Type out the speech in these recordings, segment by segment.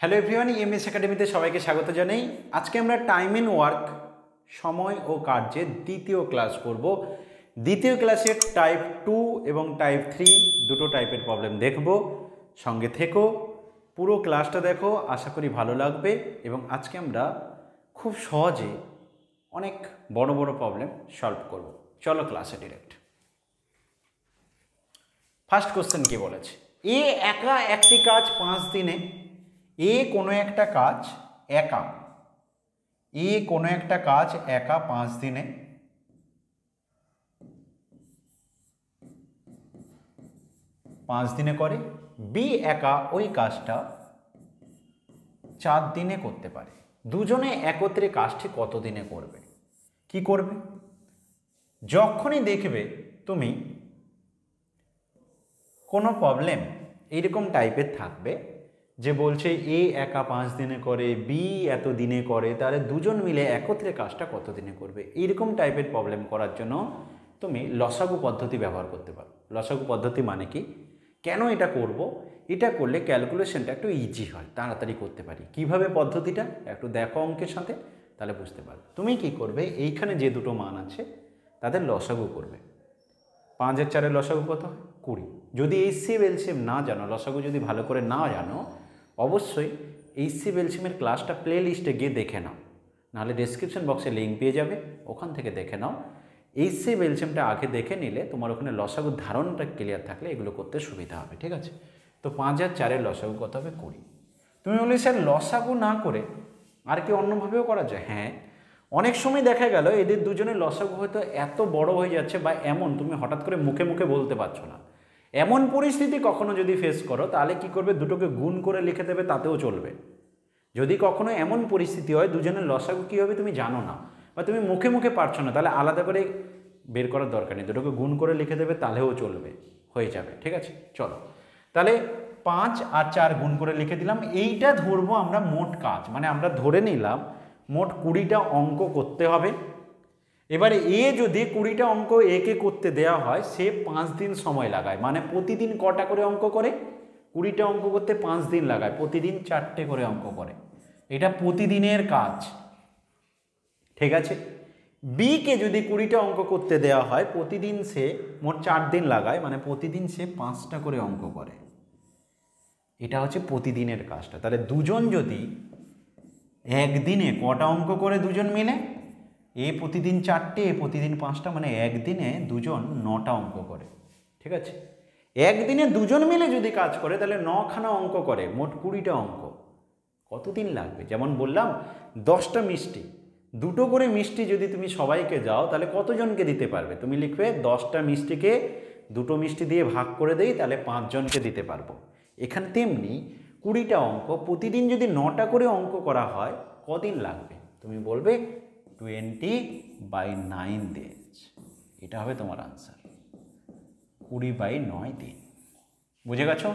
Hello everyone, EMS একাডেমিতে সবাইকে স্বাগত জানাই। আজকে আমরা টাইম এন্ড ওয়ার্ক, সময় ও কার্যের দ্বিতীয় ক্লাস করব। দ্বিতীয় ক্লাসে টাইপ 2 এবং টাইপ 3 দুটো টাইপের প্রবলেম দেখব। সঙ্গে থেকো, পুরো ক্লাসটা দেখো, আশা করি ভালো লাগবে। এবং আজকে আমরা খুব সহজে অনেক বড় বড় প্রবলেম সলভ করব। চলো ক্লাসে ডিরেক্ট। ফার্স্ট কোশ্চেন কি বলেছে? এ একা একটি কাজ 5 দিনে, কোনো একটা কাজ একা 5 দিনে, করে। বি একা ওই কাজটা 4 দিনে করতে পারে। দুজনে একত্রে কাজটি কত দিনে করবে? কি করবে? যখনই দেখবে তুমি কোনো প্রবলেম এইরকম টাইপের থাকবে যে বলছে এ একা 5 দিনে করে, বি এত দিনে করে, তাহলে দুজন মিলে একত্রে কাজটা কত দিনে করবে? এইরকম টাইপের প্রবলেম করার জন্য তুমি লসাগু পদ্ধতি ব্যবহার করতে পারো। লসাগু পদ্ধতি মানে কি, কেন এটা করব? এটা করলে ক্যালকুলেশনটা একটু ইজি হয়, তাড়াতাড়ি করতে পারি। কিভাবে পদ্ধতিটা একটু দেখো অঙ্কের সাথে, তাহলে বুঝতে পারবে। তুমি কি করবে, এইখানে যে দুটো মান আছে তাদের লসাগু করবে। 5 আর 4 লসাগু কত হয়? 20। যদি এইচসিএফ এলসিএম না জানো, লসাগু যদি ভালো করে না জানো, অবশ্যই এইচসিএফ এলসিএমের ক্লাসটা প্লে লিস্টে গিয়ে দেখে নাও, নাহলে ডেসক্রিপশন বক্সে লিঙ্ক পেয়ে যাবে, ওখান থেকে দেখে নাও। এইচসিএফ এলসিএমটা আগে দেখে নিলে তোমার ওখানে লসাগুর ধারণাটা ক্লিয়ার থাকলে এগুলো করতে সুবিধা হবে। ঠিক আছে? তো 5 আর 4 লসাগু কত হবে? 20। তুমি বলি স্যার লসাগু না করে আর কি অন্যভাবেও করা যায়? হ্যাঁ, অনেক সময় দেখা গেল এদের দুজনের লসাগু হয়তো এত বড় হয়ে যাচ্ছে, বা এমন তুমি হঠাৎ করে মুখে মুখে বলতে পারছো না, এমন পরিস্থিতি কখনো যদি ফেস করো, তাহলে কি করবে? দুটোকে গুণ করে লিখে দেবে, তাতেও চলবে। যদি কখনো এমন পরিস্থিতি হয় দুজনের লসাগু কী হবে তুমি জানো না, বা তুমি মুখে মুখে পারছো না, তাহলে আলাদা করে বের করার দরকার নেই, দুটোকে গুণ করে লিখে দেবে, তাহলেও চলবে, হয়ে যাবে। ঠিক আছে, চলো তাহলে 5 আর 4 গুণ করে লিখে দিলাম। এইটা ধরবো আমরা মোট কাজ, মানে আমরা ধরে নিলাম মোট 20টা অঙ্ক করতে হবে। এবারে যদি 20টা অঙ্ক একে করতে দেওয়া হয়, সে 5 দিন সময় লাগায়, মানে প্রতিদিন কটা করে অঙ্ক করে? 20টা অঙ্ক করতে 5 দিন লাগায়, প্রতিদিন 4টে করে অঙ্ক করে। এটা প্রতিদিনের কাজ। ঠিক আছে? বিকে যদি 20টা অঙ্ক করতে দেওয়া হয়, প্রতিদিন সে মোট 4 দিন লাগায়, মানে প্রতিদিন সে 5টা করে অঙ্ক করে। এটা হচ্ছে প্রতিদিনের কাজটা। তাহলে দুজন যদি একদিনে কটা অঙ্ক করে দুজন মিলে? এ প্রতিদিন 4টে, প্রতিদিন 5টা, মানে একদিনে দুজন 9টা অঙ্ক করে। ঠিক আছে? একদিনে দুজন মিলে যদি কাজ করে তাহলে 9খানা অঙ্ক করে, মোট 20টা অঙ্ক। কতদিন লাগবে? যেমন বললাম 10টা মিষ্টি, 2টো করে মিষ্টি যদি তুমি সবাইকে যাও, তাহলে কতজনকে দিতে পারবে? তুমি লিখবে 10টা মিষ্টিকে 2টো মিষ্টি দিয়ে ভাগ করে দেই, তাহলে 5 জনকে দিতে পারবো। এখানে তেমনি 20টা অঙ্ক প্রতিদিন যদি 9টা করে অঙ্ক করা হয়, কদিন লাগবে? তুমি বলবে 20/9 ডেজ। এটা হবে তোমার আনসার, 20/9 দিন। বুঝে গেছো?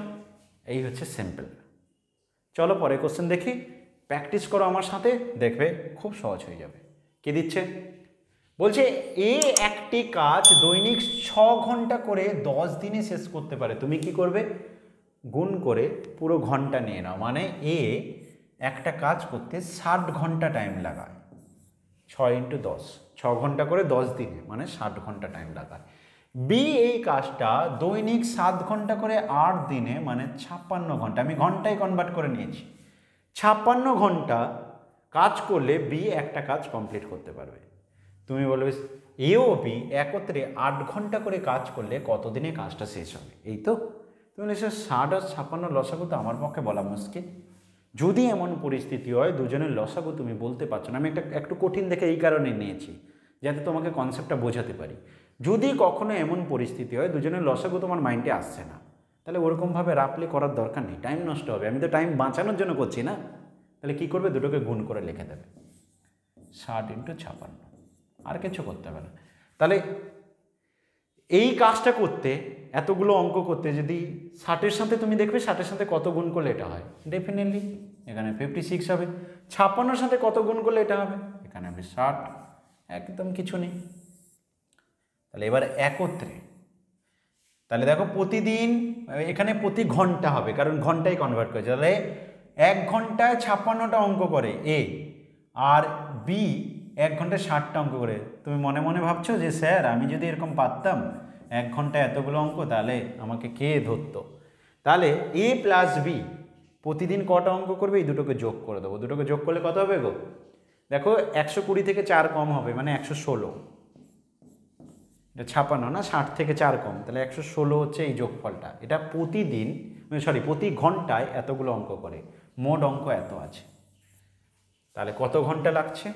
এই হচ্ছে সিম্পল। চলো পরে কোশ্চেন দেখি, প্র্যাকটিস করো আমার সাথে, দেখবে খুব সহজ হয়ে যাবে। কি দিচ্ছে? বলছে একটি কাজ দৈনিক 6 ঘন্টা করে 10 দিনে শেষ করতে পারে। তুমি কি করবে? গুণ করে পুরো ঘন্টা নিয়ে নাও, মানে একটা কাজ করতে 60 ঘন্টা টাইম লাগায়। 6 × 10, 6 ঘন্টা করে 10 দিনে, মানে 60 ঘন্টা টাইম লাগায়। বি এই কাজটা দৈনিক 7 ঘন্টা করে 8 দিনে, মানে 56 ঘন্টা, আমি ঘন্টায় কনভার্ট করে নিয়েছি। 56 ঘন্টা কাজ করলে বি একটা কাজ কমপ্লিট করতে পারবে। তুমি বলবে এ ও বি একত্রে 8 ঘন্টা করে কাজ করলে কত দিনে কাজটা শেষ হবে? এই তো। তুমি বলে 60 আর 56 লসাগু তো আমার পক্ষে বলা মুশকিল। যদি এমন পরিস্থিতি হয় দুজনের লসাগু তুমি বলতে পারছো না, আমি একটু কঠিন দেখে এই কারণে নিয়েছি, যাতে তোমাকে কনসেপ্টটা বোঝাতে পারি। যদি কখনো এমন পরিস্থিতি হয় দুজনের লসাগু তোমার মাইন্ডে আসছে না, তাহলে ওরকমভাবে রাফলি করার দরকার নেই, টাইম নষ্ট হবে। আমি তো টাইম বাঁচানোর জন্য করছি না। তাহলে কি করবে? দুটোকে গুণ করে লিখে দেবে, 60 × 56, আর কিছু করতে হবে না। তাহলে এই কাজটা করতে, এতগুলো অঙ্ক করতে, যদি 60-এর সাথে তুমি দেখবে 60-এর সাথে কত গুণ করলে এটা হয়, ডেফিনেটলি এখানে 56 হবে। 56-এর সাথে কত গুণ করলে এটা হবে? এখানে হবে 60, একদম কিছু নেই। তাহলে এবার একত্রে, তাহলে দেখো প্রতিদিন, এখানে প্রতি ঘন্টা হবে, কারণ ঘন্টায় কনভার্ট করেছে। তাহলে 1 ঘন্টায় 56টা অঙ্ক করে এ, আর বি 1 ঘন্টায় 60টা অঙ্ক করে। তুমি মনে মনে ভাবছো যে স্যার আমি যদি এরকম পারতাম 1 ঘন্টায় এতগুলো অঙ্ক, তাহলে আমাকে কে ধরতো। তাহলে এ প্লাস বি প্রতিদিন কটা অঙ্ক করবে, এই দুটোকে যোগ করে দেবো। দুটোকে যোগ করলে কত হবে গো? দেখো 120 থেকে 4 কম হবে, মানে 116। এটা 56 না, 60 থেকে 4 কম, তাহলে 116 হচ্ছে এই যোগফলটা। এটা প্রতিদিন, সরি প্রতি ঘন্টায় এতগুলো অঙ্ক করে, মোট অঙ্ক এত আছে। তাহলে কত ঘন্টা লাগছে?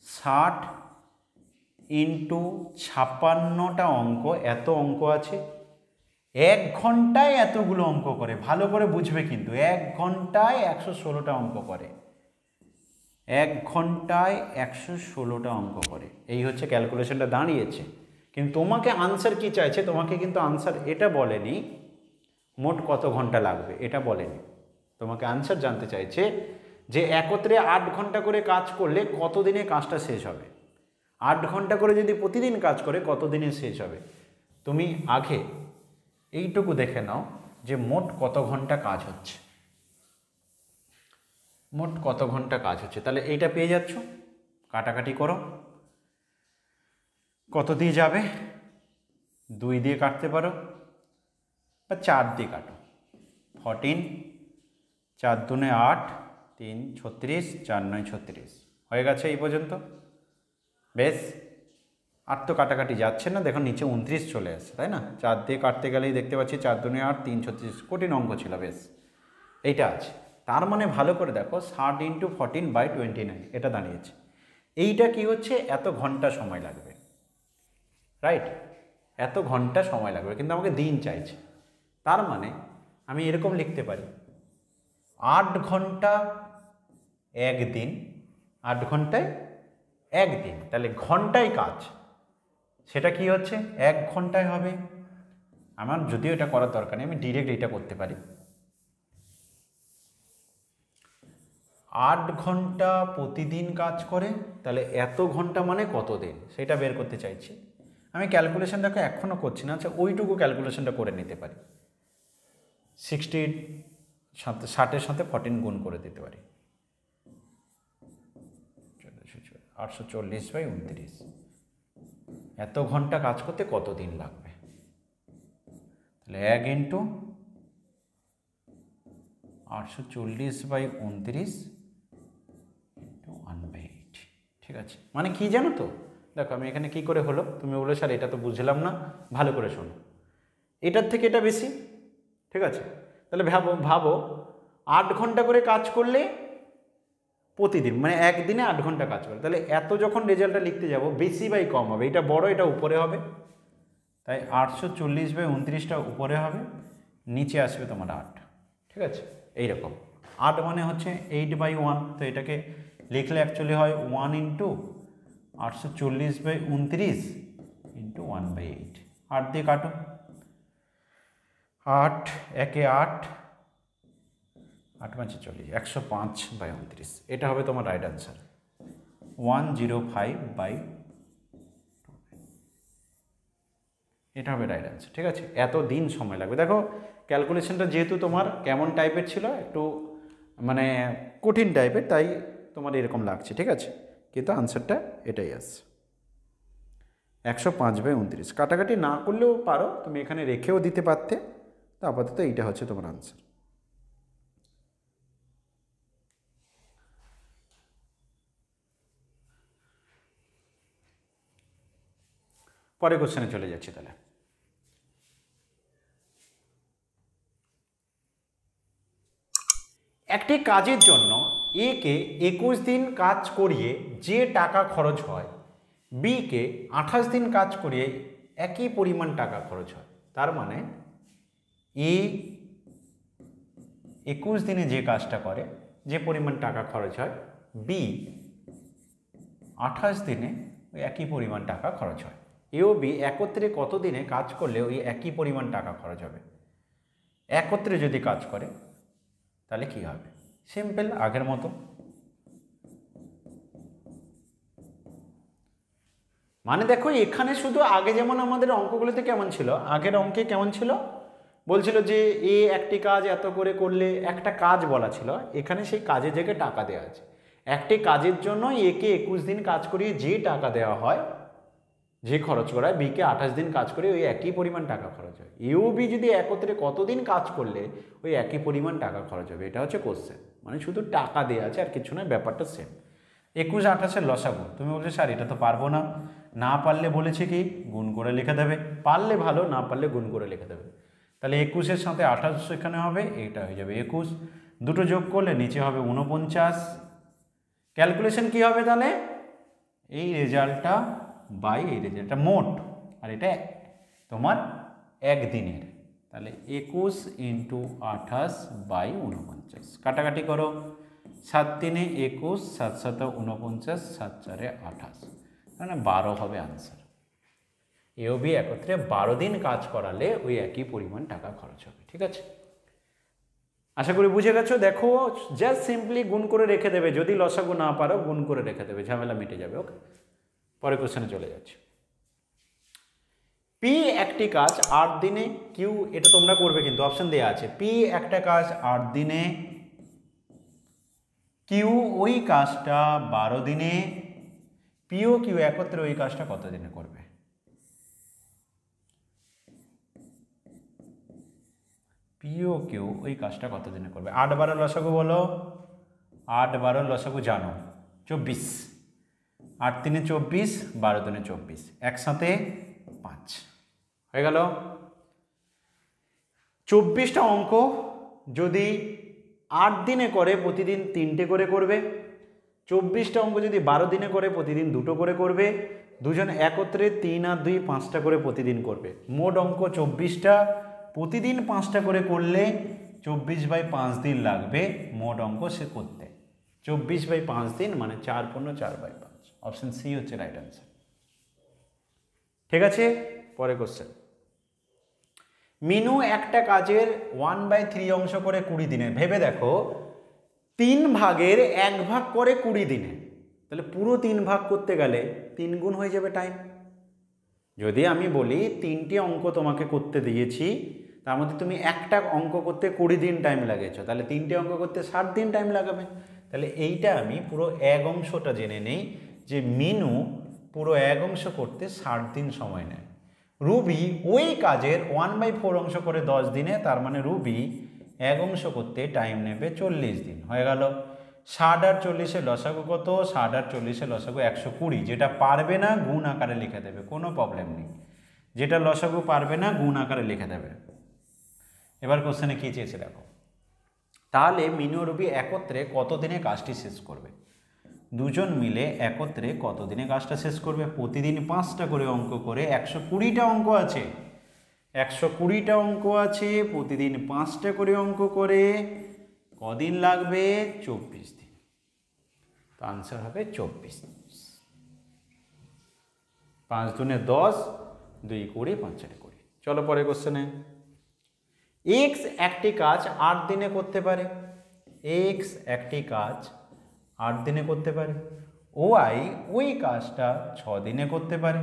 60 ইন্টু 56টা অঙ্ক, এত অঙ্ক আছে। 1 ঘন্টায় এতগুলো অঙ্ক করে, ভালো করে বুঝবে কিন্তু, 1 ঘন্টায় 116টা অঙ্ক করে, 1 ঘন্টায় 116টা অঙ্ক করে। এই হচ্ছে ক্যালকুলেশনটা দাঁড়িয়েছে। কিন্তু তোমাকে আনসার কি চাইছে? তোমাকে কিন্তু আনসার এটা বলেনি মোট কত ঘন্টা লাগবে, এটা বলেনি। তোমাকে আনসার জানতে চাইছে যে একত্রে 8 ঘন্টা করে কাজ করলে কত দিনে কাজটা শেষ হবে। 8 ঘন্টা করে যদি প্রতিদিন কাজ করে কত দিনে শেষ হবে। তুমি আগে এইটুকু দেখে নাও যে মোট কত ঘন্টা কাজ হচ্ছে, মোট কত ঘন্টা কাজ হচ্ছে। তাহলে এইটা পেয়ে যাচ্ছ, কাটাকাটি করো। কত দিয়ে যাবে? 2 দিয়ে কাটতে পারো বা 4 দিয়ে কাটো। 14, 4 দুনে 8, 3 36, 4 9 36, হয়ে গেছে এই পর্যন্ত। বেশ, আর তো কাটাকাটি যাচ্ছে না, দেখো নিচে 29 চলে আসছে, তাই না? 4 দিয়ে কাটতে গেলেই দেখতে পাচ্ছি 4 দুনে 8, 3 36, কঠিন অঙ্ক ছিল। বেশ, এইটা আছে। তার মানে ভালো করে দেখো, 60 ইন্টু 14/29 এটা দাঁড়িয়েছে। এইটা কি হচ্ছে? এত ঘন্টা সময় লাগবে, রাইট? এত ঘন্টা সময় লাগবে, কিন্তু আমাকে দিন চাইছে। তার মানে আমি এরকম লিখতে পারি 8 ঘন্টা 1 দিন, 8 ঘন্টায় 1 দিন। তাহলে ঘন্টায় কাজ, সেটা কি হচ্ছে? 1 ঘন্টায় হবে। আমার যদিও এটা করার দরকার নেই, আমি ডিরেক্ট এটা করতে পারি। 8 ঘন্টা প্রতিদিন কাজ করে, তাহলে এত ঘন্টা মানে কত দিন, সেটা বের করতে চাইছি। আমি ক্যালকুলেশন দেখো এখনও করছি না, আচ্ছা ওইটুকু ক্যালকুলেশনটা করে নিতে পারি। 60 60-এর সাথে 14 গুণ করে দিতে পারি, 840/29। এত ঘন্টা কাজ করতে কত দিন লাগবে? তাহলে 1 ইন্টু 840/29 ইন্টু 1/8। ঠিক আছে, মানে কি জানো তো? দেখো আমি এখানে কি করে হলো, তুমি বলো স্যার এটা তো বুঝলাম না, ভালো করে শোনো। এটার থেকে এটা বেশি, ঠিক আছে? তাহলে ভাবো ভাবো 8 ঘন্টা করে কাজ করলে প্রতিদিন, মানে একদিনে 8 ঘন্টা কাজ করে, তাহলে এত যখন রেজাল্টটা লিখতে যাব, বেশি বাই কম হবে, এটা বড় এটা উপরে হবে। তাই 840/29টা উপরে হবে, নিচে আসবে তোমার 8। ঠিক আছে, এইরকম 8 মানে হচ্ছে 8/1, তো এটাকে লিখলে অ্যাকচুয়ালি হয় 1 ইন্টু 840/29 ইন্টু 1/8। 8 দিয়ে কাটো, 8 একে 8, 8 5 40, 105/29। এটা হবে তোমার রাইট আনসার, 105/2। এটা হবে রাইট আনসার। ঠিক আছে, এত দিন সময় লাগবে। দেখো ক্যালকুলেশনটা যেহেতু তোমার কেমন টাইপের ছিল, একটু মানে কঠিন টাইপের, তাই তোমার এরকম লাগছে। ঠিক আছে, কিন্তু আনসারটা এটাই আসছে, 105/29। কাটাকাটি না করলেও পারো, তুমি এখানে রেখেও দিতে পারতে। তো আপাতত এইটা হচ্ছে তোমার আনসার। পরের কোশ্চেনে চলে যাচ্ছি তাহলে। একটি কাজের জন্য এ কে 21 দিন কাজ করিয়ে যে টাকা খরচ হয়, বি কে 28 দিন কাজ করিয়ে একই পরিমাণ টাকা খরচ হয়। তার মানে এ 21 দিনে যে কাজটা করে, যে পরিমাণ টাকা খরচ হয়, বি 28 দিনে ওই একই পরিমাণ টাকা খরচ হয়। এ ও বি একত্রে কত দিনে কাজ করলে ওই একই পরিমাণ টাকা খরচ হবে? একত্রে যদি কাজ করে তাহলে কি হবে? সিম্পল, আগের মতো। মানে দেখো এখানে শুধু আগে যেমন আমাদের অঙ্কগুলোতে কেমন ছিল, আগের অঙ্কে কেমন ছিল, বলছিল যে এ একটি কাজ এত করে করলে, একটা কাজ বলা ছিল, এখানে সেই কাজের জায়গায় টাকা দেওয়া আছে। একটি কাজের জন্য একে 21 দিন কাজ করিয়ে যে টাকা দেওয়া হয়, যে খরচ করা হয়, বিকে 28 দিন কাজ করে ওই একই পরিমাণ টাকা খরচ হয়। ইউ বি যদি একত্রে কতদিন কাজ করলে ওই একই পরিমাণ টাকা খরচ হবে, এটা হচ্ছে কোশ্চেন। মানে শুধু টাকা দেওয়া আছে আর কিছু নয়, ব্যাপারটা সেম। 21 28-এর লসাগু, তুমি বলছো স্যার এটা তো পারবো না। না পারলে বলেছে কি গুণ করে লিখে দেবে, পারলে ভালো, না পারলে গুণ করে লিখে দেবে। তাহলে 21-এর সাথে 28 এখানে হবে, এটা হয়ে যাবে 21, দুটো যোগ করলে নিচে হবে 49। ক্যালকুলেশন কি হবে তাহলে, এই রেজাল্টটা বাই এই রেজাল্টটা মোট, আর এটা তোমার একদিনের, তাহলে 21 × 28 বাই 49। কাটাকাটি করো, 7 × 3 = 21, 7 × 7 = 49, 7 × 4 = 28, মানে 12 হবে আনসার। এ ও বি একত্রে 12 দিন কাজ করালে ওই একই পরিমাণ টাকা খরচ হবে। ঠিক আছে, আশা করি বুঝে গেছো। দেখো জাস্ট সিম্পলি গুণ করে রেখে দেবে, যদি লসাগু না পারো গুণ করে রেখে দেবে, ঝামেলা মিটে যাবে। ওকে, পরের কোশ্চেনে চলে যাচ্ছে। পি একটি কাজ 8 দিনে, কিউ, এটা তোমরা করবে কিন্তু অপশন দেওয়া আছে। পি একটা কাজ 8 দিনে, কিউ ওই কাজটা 12 দিনে, পি ও কিউ একত্রে ওই কাজটা কত দিনে করবে? পি ও কিউ ওই কাজটা কত দিনে করবে? 8 12 লসাগু বলো, 8 12 লসাগু জানো 24, 8 3 24, 12 2 24, একসাথে 5 হয়ে গেল। 24টা অঙ্ক যদি 8 দিনে করে প্রতিদিন 3টে করে করবে, 24টা অঙ্ক যদি 12 দিনে করে প্রতিদিন 2টো করে করবে, দুজন একত্রে 3 আর 2 5টা করে প্রতিদিন করবে। মোট অঙ্ক 24টা, প্রতিদিন 5টা করে করলে 24/5 দিন লাগবে মোট অঙ্ক সে করতে। 24/5 দিন মানে 4 × 4/5, অপশন সি হচ্ছে রাইট অ্যান্সার। ঠিক আছে, পরে কোশ্চেন। মিনু একটা কাজের 1/3 অংশ করে 20 দিনে। ভেবে দেখো 3 ভাগের 1 ভাগ করে 20 দিনে, তাহলে পুরো 3 ভাগ করতে গেলে 3 গুণ হয়ে যাবে টাইম। যদি আমি বলি 3টে অঙ্ক তোমাকে করতে দিয়েছি, তার মধ্যে তুমি একটা অঙ্ক করতে 20 দিন টাইম লাগিয়েছো, তাহলে 3টে অঙ্ক করতে 60 দিন টাইম লাগাবে। তাহলে এইটা আমি পুরো 1 অংশটা জেনে নেই যে মিনু পুরো 1 অংশ করতে 60 দিন সময় নেয়। রুবি ওই কাজের 1/4 অংশ করে 10 দিনে, তার মানে রুবি 1 অংশ করতে টাইম নেবে 40 দিন। হয়ে গেল। 60 আর 40-এর লসাগু কত? 60 আর 40-এর লসাগু 120। যেটা পারবে না গুণ আকারে লিখে দেবে, কোনো প্রবলেম নেই। যেটা লসাগু পারবে না গুণ আকারে লিখে দেবে। এবার কোশ্চেনে কী চেয়েছে দেখো, তাহলে মিনু রুবি একত্রে কত দিনে কাজটি শেষ করবে? দুজন মিলে একত্রে কত দিনে কাজটা শেষ করবে? প্রতিদিন 5টা করে অঙ্ক করে 120টা অঙ্ক আছে, 120টা অঙ্ক আছে, প্রতিদিন 5টা করে অঙ্ক করে কদিন লাগবে? 24 দিন। তো আনসার হবে 24। 5 দুনে 10, 2 20, 5 4 20। চলো পরে কোশ্চেনে। এক্স একটি কাজ 8 দিনে করতে পারে, এক্স একটি কাজ 8 দিনে করতে পারে, ওয়াই ওই কাজটা 6 দিনে করতে পারে।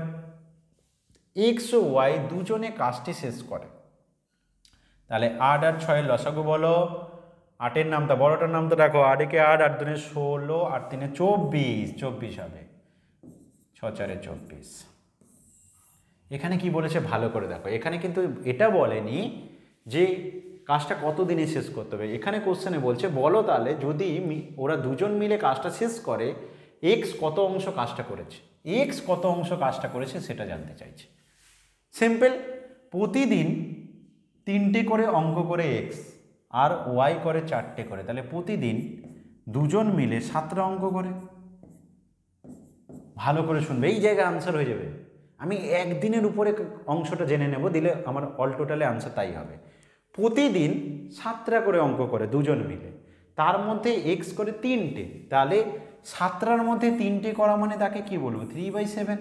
এক্স ও ওয়াই দুজনে কাজটি শেষ করে, তাহলে 8 আর 6-এর লসাগু বলো। 8-এর নামটা বড়টার নামটা দেখো, 8 একে 8, 8 দুনে 16, 8 3 24, 24 হবে, 6 4 24। এখানে কি বলেছে ভালো করে দেখো, এখানে কিন্তু এটা বলেনি যে কাজটা কত দিনে শেষ করতে হবে। এখানে কোশ্চেনে বলছে বলো তাহলে যদি ওরা দুজন মিলে কাজটা শেষ করে, এক্স কত অংশ কাজটা করেছে, এক্স কত অংশ কাজটা করেছে সেটা জানতে চাইছে। সিম্পল, প্রতিদিন 3টে করে অঙ্ক করে এক্স আর ওয়াই করে 4টে করে, তাহলে প্রতিদিন দুজন মিলে 7টা অঙ্ক করে। ভালো করে শুনবে, এই জায়গায় আনসার হয়ে যাবে। আমি একদিনের উপরে অংশটা জেনে নেব, দিলে আমার অল টোটালে আনসার তাই হবে। প্রতিদিন 7টা করে অঙ্ক করে দুজন মিলে, তার মধ্যে এক্স করে 3টে, তাহলে 7টার মধ্যে 3টে করা মানে তাকে কি বলবো? 3/7।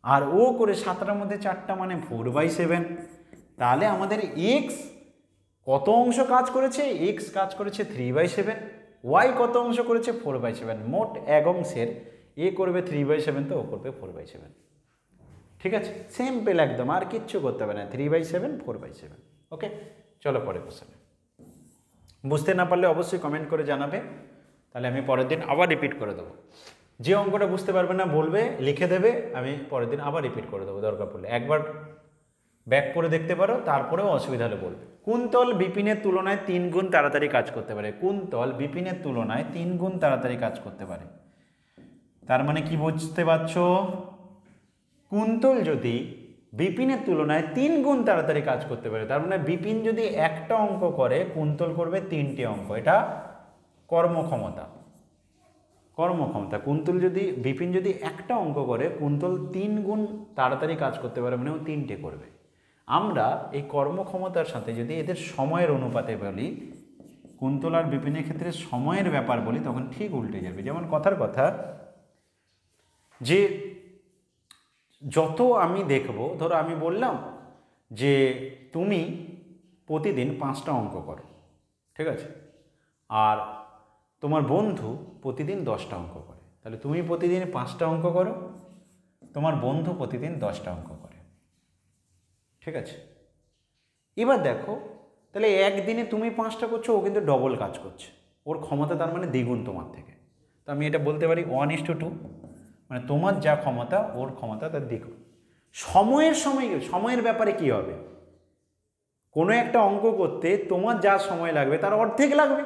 আর ও করে 7টার মধ্যে 4টা মানে 4/7। তাহলে আমাদের এক্স কত অংশ কাজ করেছে? এক্স কাজ করেছে 3/7। ওয়াই কত অংশ করেছে? 4/7। মোট 1 অংশের এ করবে 3/7, তো ও করবে 4/7। ঠিক আছে, সিম্পল একদম, আর কিচ্ছু করতে হবে না। 3/7, 4/7। ওকে, চলো পরে কোশ্চেনে। বুঝতে না পারলে অবশ্যই কমেন্ট করে জানাবে, তাহলে আমি পরের দিন আবার রিপিট করে দেবো। যে অঙ্কটা বুঝতে পারবে না বলবে, লিখে দেবে, আমি পরের দিন আবার রিপিট করে দেবো, দরকার পড়লে একবার ব্যাক করে দেখতে পারো, তারপরেও অসুবিধা হলে বলবে। কোন তল বিপিনের তুলনায় 3 গুণ তাড়াতাড়ি কাজ করতে পারে? কোন তল বিপিনের তুলনায় 3 গুণ তাড়াতাড়ি কাজ করতে পারে? তার মানে কি বুঝতে পারছো? কুন্তল যদি বিপিনের তুলনায় 3 গুণ তাড়াতাড়ি কাজ করতে পারে, তার মানে বিপিন যদি একটা অঙ্ক করে কুন্তল করবে 3টে অঙ্ক, এটা কর্মক্ষমতা। কর্মক্ষমতা, কুন্তল যদি বিপিন যদি একটা অঙ্ক করে কুন্তল 3 গুণ তাড়াতাড়ি কাজ করতে পারে, মানে ও 3টে করবে। আমরা এই কর্মক্ষমতার সাথে যদি এদের সময়ের অনুপাতে বলি, কুন্তল আর বিপিনের ক্ষেত্রে সময়ের ব্যাপার বলি, তখন ঠিক উল্টে যাবে। যেমন কথার কথা যে যত আমি দেখব, ধরো আমি বললাম যে তুমি প্রতিদিন 5টা অঙ্ক করো, ঠিক আছে, আর তোমার বন্ধু প্রতিদিন 10টা অঙ্ক করে, তাহলে তুমি প্রতিদিন 5টা অঙ্ক করো, তোমার বন্ধু প্রতিদিন 10টা অঙ্ক করে, ঠিক আছে। এবার দেখো, তাহলে একদিনে তুমি 5টা করছো, ও কিন্তু ডবল কাজ করছে, ওর ক্ষমতা তার মানে দ্বিগুণ তোমার থেকে। তো আমি এটা বলতে পারি 1:2, মানে তোমার যা ক্ষমতা ওর ক্ষমতা তার দ্বিগুণ। সময়ের ব্যাপারে কি হবে? কোনো একটা অঙ্ক করতে তোমার যা সময় লাগবে তার অর্ধেক লাগবে,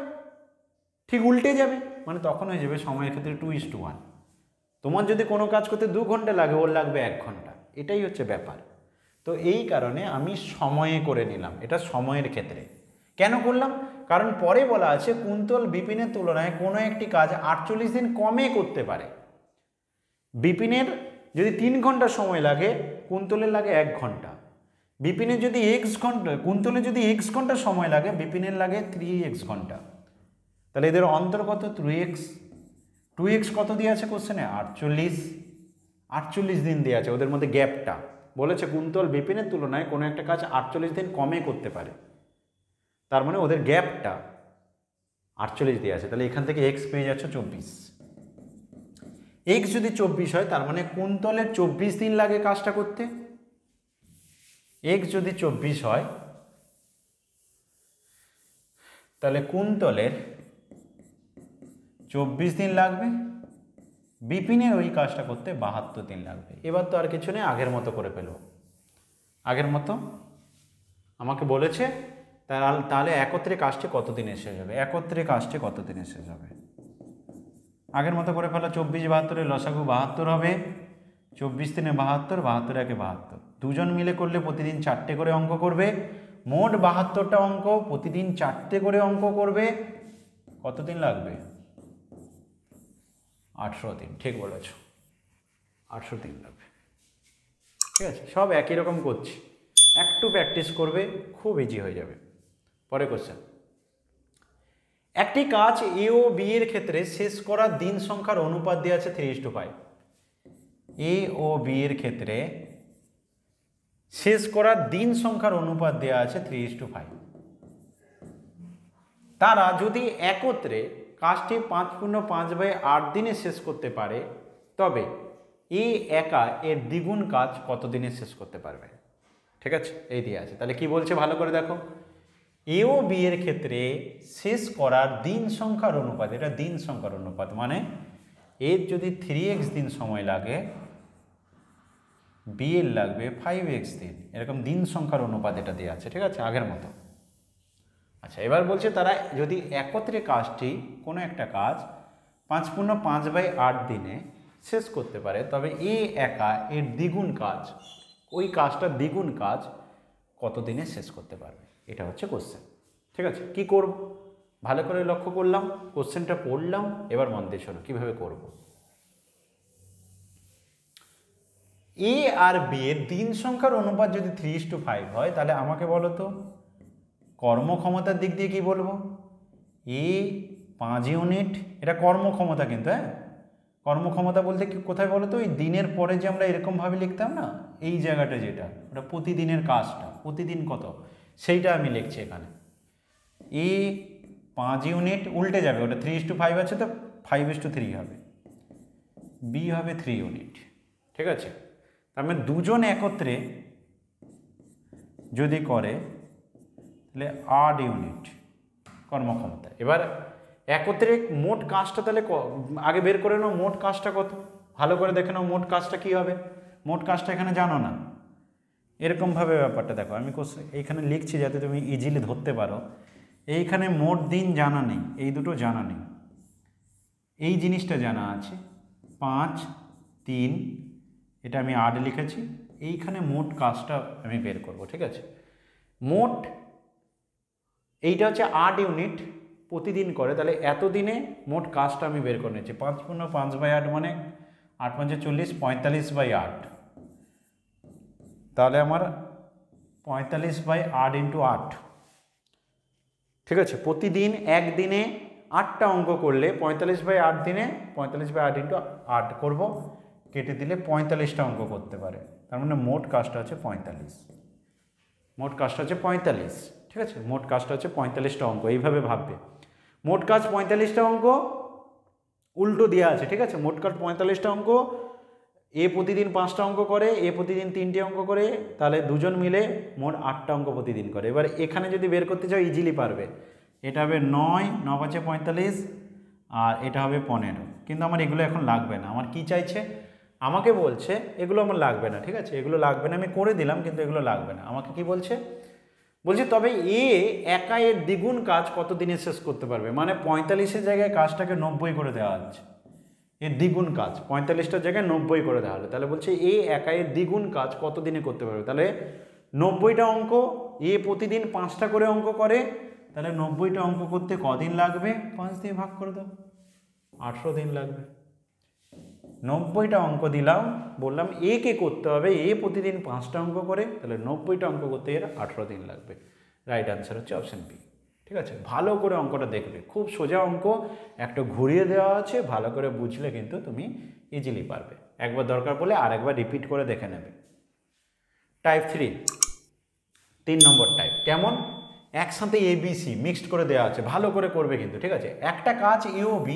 ঠিক উল্টে যাবে, মানে তখন হয়ে যাবে সময়ের ক্ষেত্রে 2:1। তোমার যদি কোনো কাজ করতে 2 ঘন্টা লাগে, ওর লাগবে 1 ঘন্টা, এটাই হচ্ছে ব্যাপার। তো এই কারণে আমি সময়ে করে নিলাম, এটা সময়ের ক্ষেত্রে। কেন করলাম? কারণ পরে বলা আছে কুন্তল বিপিনের তুলনায় কোনো একটি কাজ 48 দিন কমে করতে পারে। বিপিনের যদি 3 ঘন্টা সময় লাগে, কুন্তলের লাগে 1 ঘন্টা। বিপিনের যদি কুন্তলের যদি x ঘন্টা সময় লাগে, বিপিনের লাগে 3x ঘন্টা। তাহলে এদের অন্তর্গত 2x কত দিয়ে আছে কোশ্চেনে? 48 দিন দিয়ে আছে, ওদের মধ্যে গ্যাপটা বলেছে কুন্তল বিপিনের তুলনায় কোনো একটা কাজ 48 দিন কমে করতে পারে, তার মানে ওদের গ্যাপটা 48 দিয়ে আছে। তাহলে এখান থেকে x পেয়ে যাচ্ছে 24। x যদি 24 হয়, তার মানে কুন্তলের 24 দিন লাগে কাজটা করতে। x যদি 24 হয়, তাহলে কুন্তলের 24 দিন লাগবে, বিপিনের ওই কাজটা করতে 72 দিন লাগবে। এবার তো আর কিছু নেই, আগের মতো করে ফেলবো। আগের মতো আমাকে বলেছে তাহলে একত্রে কাজটি কত দিনে শেষ হবে? একত্রে কাজটি কত দিনে শেষ হবে? আগের মতো করে ফেলা। 24 72 লসাগু 72 হবে। 24 3 72, 72 1 72। দুজন মিলে করলে প্রতিদিন 4টে করে অঙ্ক করবে, মোট 72টা অঙ্ক, প্রতিদিন 4টে করে অঙ্ক করবে। কতদিন লাগবে? 18 দিন। ঠিক বলেছ, 18 দিন লাগবে। ঠিক আছে, সব একই রকম করছি, একটু প্র্যাকটিস করবে, খুব ইজি হয়ে যাবে। পরে কোশ্চেন, একটি কাজ এ ও বি এর ক্ষেত্রে শেষ করার দিন সংখ্যার অনুপাত দেওয়া আছে 3:5। এ ও বি এর ক্ষেত্রে শেষ করার দিন সংখ্যার অনুপাত দেওয়া আছে 3:5। তারা যদি একত্রে কাজটি 5×5/8 দিনে শেষ করতে পারে, তবে এ একা এর দ্বিগুণ কাজ কত দিনে শেষ করতে পারবে? ঠিক আছে, এই দিয়ে আছে। তাহলে কি বলছে ভালো করে দেখো, এ ও বি এর ক্ষেত্রে শেষ করার দিন সংখ্যার অনুপাত, এটা দিন সংখ্যার অনুপাত, মানে এর যদি 3x দিন সময় লাগে, বি এর লাগবে 5x দিন, এরকম দিন সংখ্যার অনুপাত এটা দেওয়া আছে। ঠিক আছে, আগের মতো। আচ্ছা, এবার বলছে তারা যদি একত্রে কাজটি, কোনো একটা কাজ 5×5/8 দিনে শেষ করতে পারে, তবে এ একা এর দ্বিগুণ কাজ, ওই কাজটার দ্বিগুণ কাজ কত দিনে শেষ করতে পারবে? এটা হচ্ছে কোশ্চেন। ঠিক আছে, কি করব? ভালো করে লক্ষ্য করলাম, কোশ্চেনটা পড়লাম, এবার মন দিয়ে শোনো কীভাবে করব। এ আর বি এর দিন সংখ্যার অনুপাত যদি 3:5 হয়, তাহলে আমাকে বলো তো কর্মক্ষমতার দিক দিয়ে কি বলবো? এ 5 ইউনিট, এটা কর্মক্ষমতা কিন্তু, হ্যাঁ, কর্মক্ষমতা বলতে কি কোথায় বলো তো? ওই দিনের পরে যে আমরা এরকমভাবে লিখতাম না, এই জায়গাটা যেটা, ওটা প্রতিদিনের কাজটা, প্রতিদিন কত, সেইটা আমি লিখছি এখানে। এ 5 ইউনিট, উল্টে যাবে, ওটা 3:5 আছে তো 5:3 হবে, বি হবে 3 ইউনিট। ঠিক আছে, তার মানে দুজন একত্রে যদি করে তাহলে 8 ইউনিট কর্মক্ষমতা। এবার একত্রে মোট কাজটা তাহলে আগে বের করে নাও মোট কাজটা কত, ভালো করে দেখে নাও মোট কাজটা কী হবে। মোট কাজটা এখানে জানো না, এরকমভাবে ব্যাপারটা দেখো, আমি এইখানে লিখছি যাতে তুমি ইজিলি ধরতে পারো। এইখানে মোট দিন জানা নেই, এই দুটো জানা নেই, এই জিনিসটা জানা আছে 5, 3, এটা আমি 8 লিখেছি। এইখানে মোট কাজটা আমি বের করব, ঠিক আছে। মোট এইটা হচ্ছে 8 ইউনিট প্রতিদিন করে, তাহলে এত দিনে মোট কাজটা আমি বের করে নিচ্ছি। 5 × 5/8 মানে 8 × 5 = 40, 45/8, তাহলে আমার 45/8 × 8, ঠিক আছে। প্রতিদিন একদিনে 8টা অঙ্ক করলে 45/8 দিনে 45/8 × 8 করব, কেটে দিলে 45টা অঙ্ক করতে পারে। তার মানে মোট কাজটা হচ্ছে 45, মোট কাজটা হচ্ছে 45, ঠিক আছে। মোট কাজটা হচ্ছে 45টা অঙ্ক, এইভাবে ভাববে। মোট কাজ 45টা অঙ্ক, উল্টো দেওয়া আছে, ঠিক আছে। মোট কাজ 45টা অঙ্ক, এ প্রতিদিন 5টা অঙ্ক করে, এ প্রতিদিন 3টে অঙ্ক করে, তাহলে দুজন মিলে মোট 8টা অঙ্ক প্রতিদিন করে। এবার এখানে যদি বের করতে চাও ইজিলি পারবে। এটা হবে 9, 9 × 5 = 45, আর এটা হবে 15। কিন্তু আমার এগুলো এখন লাগবে না। আমার কি চাইছে, আমাকে বলছে এগুলো আমার লাগবে না, ঠিক আছে, এগুলো লাগবে না, আমি করে দিলাম, কিন্তু এগুলো লাগবে না। আমাকে কি বলছে, বলছে তবে এ একা এর দ্বিগুণ কাজ কত দিনে শেষ করতে পারবে। মানে 45-এর জায়গায় কাজটাকে 90 করে দেওয়া হচ্ছে, এর দ্বিগুণ কাজ 45টার জায়গায় 90 করে দেওয়া হলো। তাহলে বলছে এ একা এর দ্বিগুণ কাজ কত দিনে করতে পারবে। তাহলে 90টা অঙ্ক, এ প্রতিদিন 5টা করে অঙ্ক করে, তাহলে 90টা অঙ্ক করতে কদিন লাগবে, 5 দিয়ে ভাগ করে দাও, 18 দিন লাগবে। 90টা অঙ্ক দিলাম, বললাম এ কে করতে হবে, এ প্রতিদিন 5টা অঙ্ক করে, তাহলে 90টা অঙ্ক করতে এর 18 দিন লাগবে। রাইট আনসার হচ্ছে অপশন বি, ঠিক আছে। ভালো করে অঙ্কটা দেখবে, খুব সোজা অঙ্ক, একটা ঘুরিয়ে দেওয়া আছে, ভালো করে বুঝলে কিন্তু তুমি ইজিলি পারবে। একবার দরকার পড়লে আরেকবার রিপিট করে দেখে নেবে। টাইপ 3, 3 নম্বর টাইপ। কেমন, একসাথে ABC মিক্সড করে দেওয়া আছে, ভালো করে করবে কিন্তু, ঠিক আছে। একটা কাজ EOB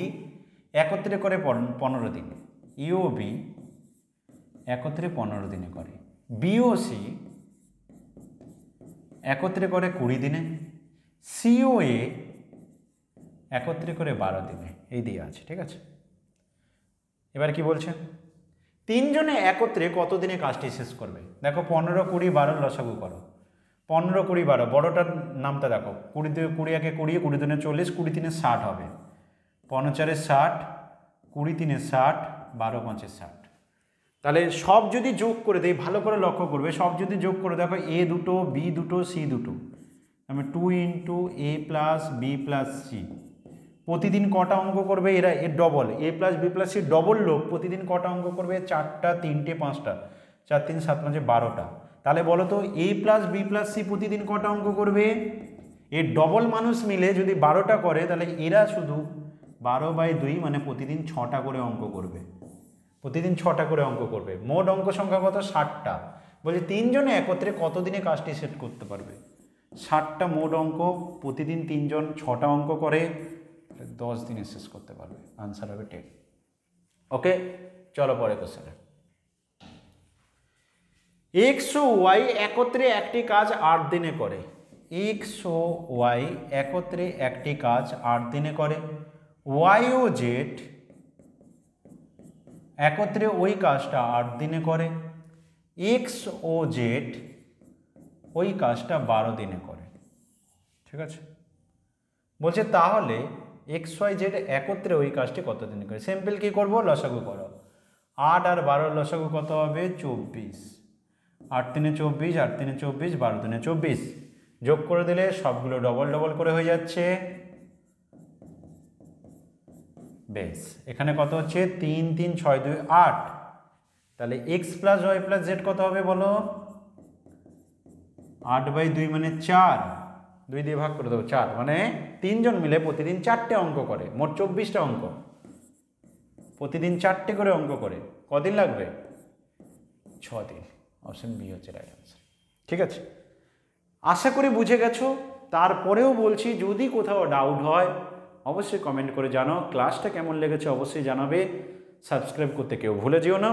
একত্রে করে 15 দিনে, EOB একত্রে 15 দিনে করে, BOC একত্রে করে 20 দিনে, COA একত্রে করে 12 দিনে, এই দিয়ে আছে, ঠিক আছে। এবার কি বলছে, তিনজনে একত্রে কত দিনে কাজটি শেষ করবে। দেখো 15, 20, 12 লসাগু করো। 15, 20, 12, বড়টার নামটা দেখো, 20 × 1 = 20, 20 × 2 = 40, 20 × 3 = 60 হবে, 15 × 4 = 60, 20 × 3 = 60, 12 × 5 = 60। তাহলে সব যদি যোগ করে দেই, ভালো করে লক্ষ্য করবে, সব যদি যোগ করে দেখো, A দুটো, B দুটো, C দুটো, আমি 2 × A + B + C, প্রতিদিন কটা অঙ্ক করবে এরা, এর double, A + B + C double লোক প্রতিদিন কটা অঙ্ক করবে, 4টা, 3টে, 5টা, 4, 3, 7, 5, 12টা। তাহলে বলো তো A + B + C প্রতিদিন কটা অঙ্ক করবে, এর ডবল মানুষ মিলে যদি 12টা করে, তাহলে এরা শুধু 12/2 মানে প্রতিদিন 6টা করে অঙ্ক করবে, প্রতিদিন 6টা করে অঙ্ক করবে। মোট অঙ্ক সংখ্যা কত, 60টা। বলছে তিনজনে একত্রে কত দিনে কাজটি সেট করতে পারবে, 60টা মোট অঙ্ক, প্রতিদিন তিনজন 6টা অঙ্ক করে, 10 দিনে শেষ করতে পারবে। আনসার হবে 10। ওকে, চলো পরে কোশ্চেনে। X ও Y একত্রে একটি কাজ 8 দিনে করে, X ও Y একত্রে একটি কাজ 8 দিনে করে, Y ও Z একত্রে ওই কাজটা 8 দিনে করে, X ও Z ওই কাজটা 12 দিনে করে, ঠিক আছে। বলছে তাহলে XYZ একত্রে ওই কাজটি কত দিনে করে। সিম্পল কি করব, লসাগু করো। 8 আর 12 লসাগু কত হবে, 24, 8 × 3 = 24, 8 × 3 = 24, 12 × 3 = 24, যোগ করে দিলে সবগুলো ডবল ডবল করে হয়ে যাচ্ছে। বেশ, এখানে কত হচ্ছে, 3, 3, 6, 2, 8, তাহলে X + Y + Z কত হবে বলো, 8/2 মানে 4, 2 দিয়ে ভাগ করে দেবো, 4, মানে তিনজন মিলে প্রতিদিন 4টে অঙ্ক করে, মোট 24টা অঙ্ক, প্রতিদিন 4টে করে অঙ্ক করে, কদিন লাগবে, 6 দিন। অপশন বি হচ্ছে রাইট আনসার, ঠিক আছে। আশা করি বুঝে গেছো। তারপরেও বলছি, যদি কোথাও ডাউট হয় অবশ্যই কমেন্ট করে জানাও। ক্লাসটা কেমন লেগেছে অবশ্যই জানাবে। সাবস্ক্রাইব করতে কেউ ভুলে যেও না।